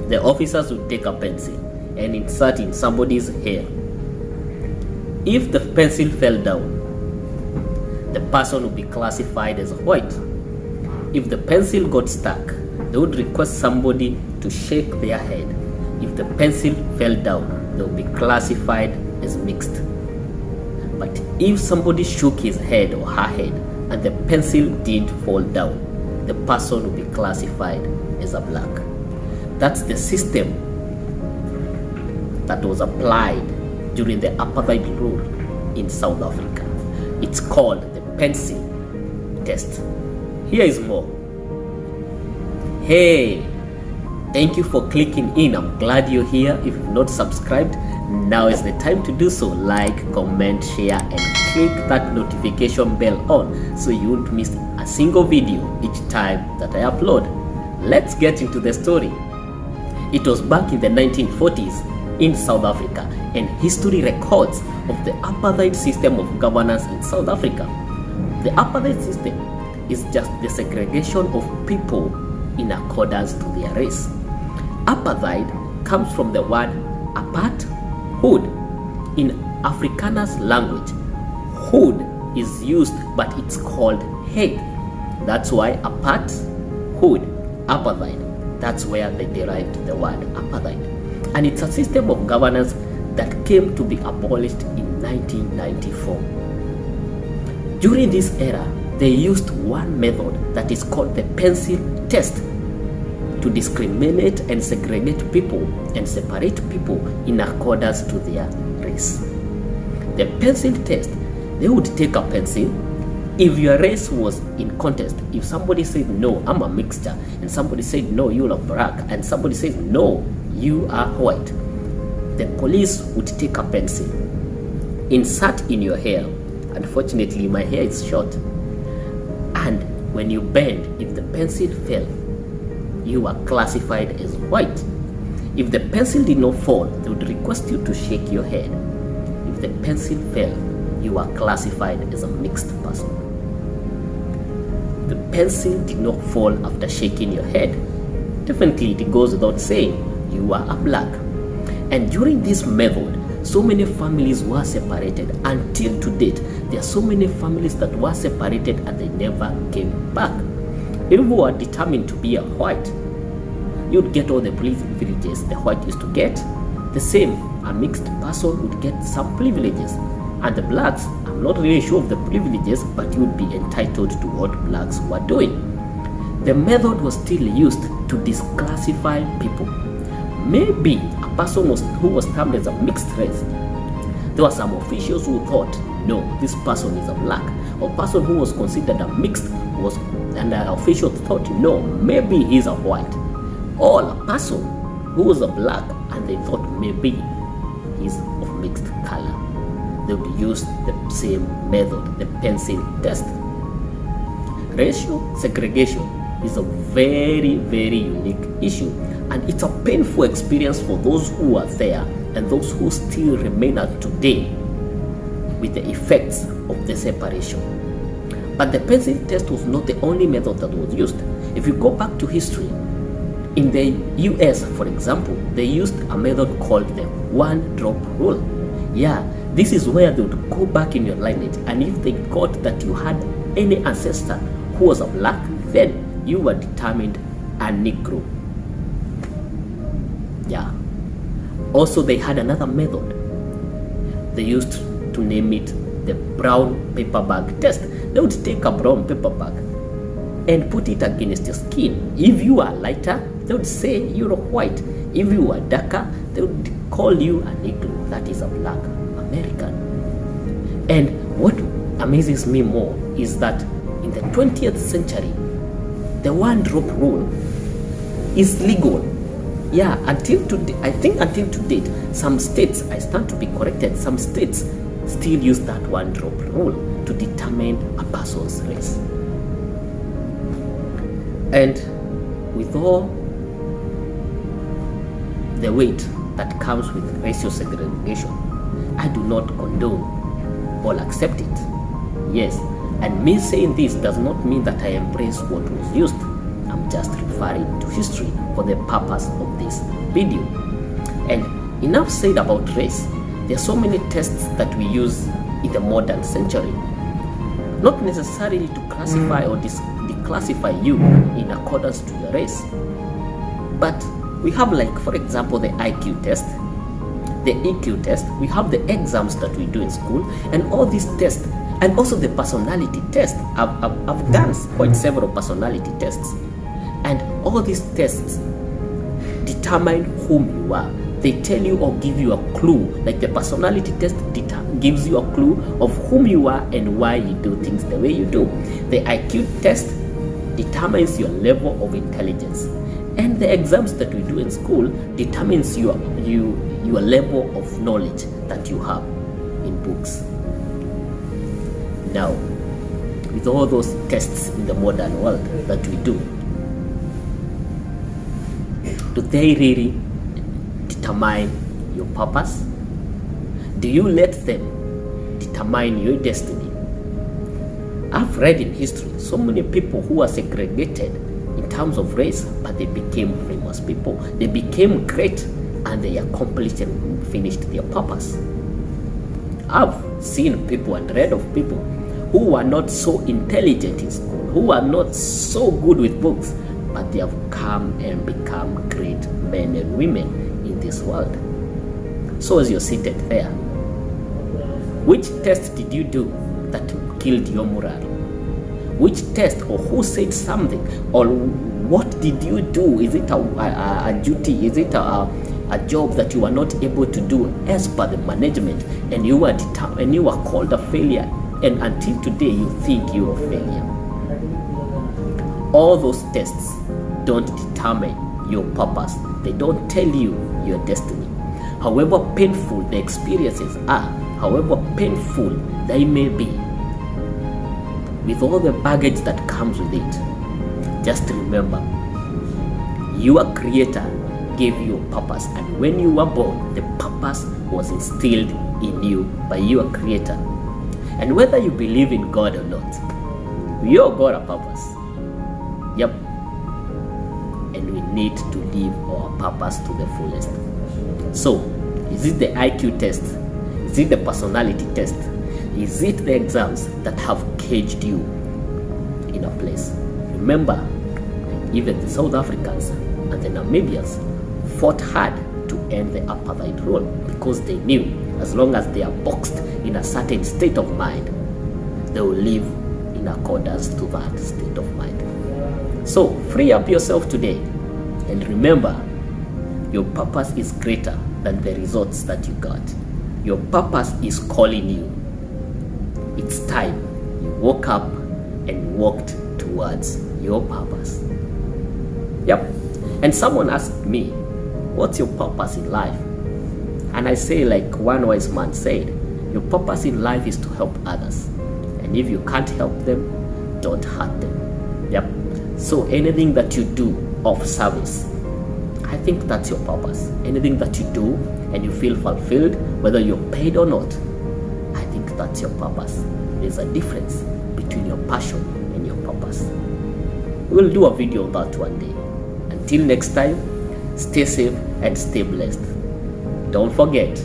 The officers would take a pencil and insert in somebody's hair. If the pencil fell down, the person would be classified as white. If the pencil got stuck, they would request somebody to shake their head. If the pencil fell down, they would be classified as mixed. But if somebody shook his head or her head and the pencil didn't fall down, the person would be classified as a black. That's the system that was applied during the Apartheid rule in South Africa. It's called the pencil test. Here is more. Hey, thank you for clicking in. I'm glad you're here. If you've not subscribed, now is the time to do so. Like, comment, share, and click that notification bell on so you won't miss a single video each time that I upload. Let's get into the story. It was back in the 1940s in South Africa, and history records of the apartheid system of governance in South Africa. The apartheid system is just the segregation of people in accordance to their race. Apartheid comes from the word apart, hood. In Afrikaner's language, hood is used, but it's called head. That's why apart, hood, apartheid. That's where they derived the word apartheid. And it's a system of governance that came to be abolished in 1994. During this era, they used one method that is called the pencil test to discriminate and segregate people and separate people in accordance to their race. The pencil test, they would take a pencil. If your race was in contest, if somebody said, no, I'm a mixture, and somebody said, no, you're black, and somebody said, no, you are white, the police would take a pencil, insert in your hair. Unfortunately, my hair is short. And when you bend, if the pencil fell, you are classified as white. If the pencil did not fall, they would request you to shake your head. If the pencil fell, you are classified as a mixed person. The pencil did not fall after shaking your head. Definitely it goes without saying, you are a black. And during this method, so many families were separated. Until to date, there are so many families that were separated and they never came back. If you are determined to be a white, you'd get all the privileges the white used to get. The same, a mixed person would get some privileges. And the blacks, I'm not really sure of the privileges, but you would be entitled to what blacks were doing. The method was still used to declassify people. Maybe a person who was termed as a mixed race, there were some officials who thought, no, this person is a black. Or person who was considered a mixed and the officials thought, no, maybe he's a white. Or a person who was a black and they thought maybe he's of mixed color. They would use the same method, the pencil test. Racial segregation is a very, very unique issue, and it's a painful experience for those who are there and those who still remain at today with the effects of the separation. But the pencil test was not the only method that was used. If you go back to history, in the US, for example, they used a method called the one-drop rule. Yeah, this is where they would go back in your lineage, and if they got that you had any ancestor who was a black, then you were determined a Negro. Yeah. Also, they had another method. They used to name it the brown paper bag test. They would take a brown paper bag and put it against your skin. If you are lighter, they would say you're white. If you are darker, they would call you a Negro, that is a black American. And what amazes me more is that in the 20th century, the one-drop rule is legal. Yeah, until today, I think until to date, some states, I stand to be corrected, some states still use that one-drop rule to determine a person's race. And with all the weight that comes with racial segregation, I do not condone or accept it. Yes, and me saying this does not mean that I embrace what was used. I'm just referring to history for the purpose of this video. And enough said about race. There are so many tests that we use in the modern century, not necessarily to classify or declassify you in accordance to your race, but we have, like, for example, the IQ test, the EQ test. We have the exams that we do in school, and all these tests, and also the personality test. I've done quite several personality tests, and all these tests determine whom you are. They tell you or give you a clue. Like the personality test gives you a clue of whom you are and why you do things the way you do. The IQ test determines your level of intelligence, and the exams that we do in school determines your level of knowledge that you have in books. Now, with all those tests in the modern world that we do they really determine your purpose? Do you let them determine your destiny? I've read in history so many people who are segregated in terms of race, but they became famous people. They became great, and they accomplished and finished their purpose. I've seen people and read of people who are not so intelligent in school, who are not so good with books, but they have come and become great men and women in this world. So as you're seated there, which test did you do that killed your morale? Which test, or who said something, or what did you do? Is it a duty? Is it a job that you are not able to do as per the management, and you were called a failure, and until today you think you're a failure? All those tests don't determine your purpose. They don't tell you your destiny. However painful the experiences are, however painful they may be, with all the baggage that comes with it, just remember, your Creator gave you a purpose, and when you were born, the purpose was instilled in you by your Creator. And whether you believe in God or not, we all got a purpose. Yep. And we need to live our purpose to the fullest. So, is it the IQ test? Is it the personality test? Is it the exams that have caged you in a place? Remember, even the South Africans and the Namibians fought hard to end the apartheid rule, because they knew as long as they are boxed in a certain state of mind, they will live in accordance to that state of mind. So free up yourself today, and remember, your purpose is greater than the results that you got. Your purpose is calling you. It's time you woke up and walked towards your purpose. Yep. And someone asked me, what's your purpose in life? And I say, like one wise man said, your purpose in life is to help others. And if you can't help them, don't hurt them. Yep. So anything that you do of service, I think that's your purpose. Anything that you do and you feel fulfilled, whether you're paid or not, I think that's your purpose. There's a difference between your passion and your purpose. We'll do a video on that one day. Until next time, stay safe and stay blessed. Don't forget,